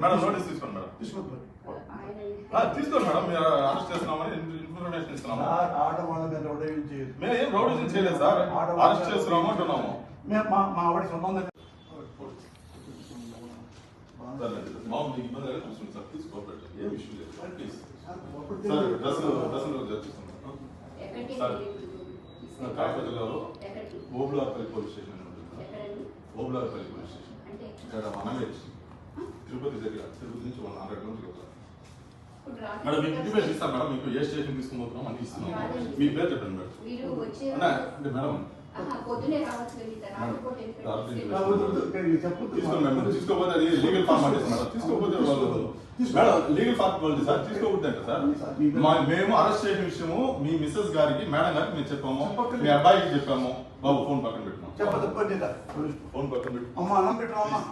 Madam notice తీసుకోండి madam. తీసుకోండి madam. మీరు అరెస్ట్ చేస్తున్నామని ఇన్ఫర్మేషన్ ఇస్తున్నాము. మేము ఏం రౌడీజం చేయలేదు సార్. అరెస్ట్ చేస్తున్నాము అంటున్నాము. మా ఆవిడ సంబంధం మామూలు ఇబ్బంది అయితే చూస్తుంది సార్. తీసుకోబెట్టు. ఏం ఇష్యూ లేదు ప్లీజ్ సార్. డ్రెస్సులు చర్చిస్తున్నాం సార్. కడప జిల్లాలో ఓబులార్పల్లి పోలీస్ స్టేషన్ అని ఉంటుంది సార్. ఓబులార్పల్లి పోలీస్ స్టేషన్ ఇక్కడ మనవేజ్ తిరుపతి దగ్గర. తిరుపతి నుంచి 100 కిలోమీటర్లు సార్. మేడం మీకు ఇంటిమేషన్ ఇస్తాను మేడం. మీకు ఏ స్టేషన్ తీసుకుపోతున్నాం అని ఇస్తున్నాం. మీ పేరు చెప్పండి మేడం. అంటే మేడం తీసుకోపోతే అది లీగల్ ఫార్మాలిటీస్ మేడం. తీసుకోపోతే వాళ్ళు మేడం లీగల్ ఫార్మాలిటీ సార్. తీసుకోకూడదంట సార్. మేము అరెస్ట్ చేసిన విషయము మీ మిస్సెస్ గారికి మేడం గారికి మేము చెప్పాము. మీ అబ్బాయికి చెప్పాము. బాబు ఫోన్ పక్కన పెట్టినాం. చెప్పదు ఫోన్ పక్కన పెట్టు. అమ్మా అన్నం పెట్టామమ్మా.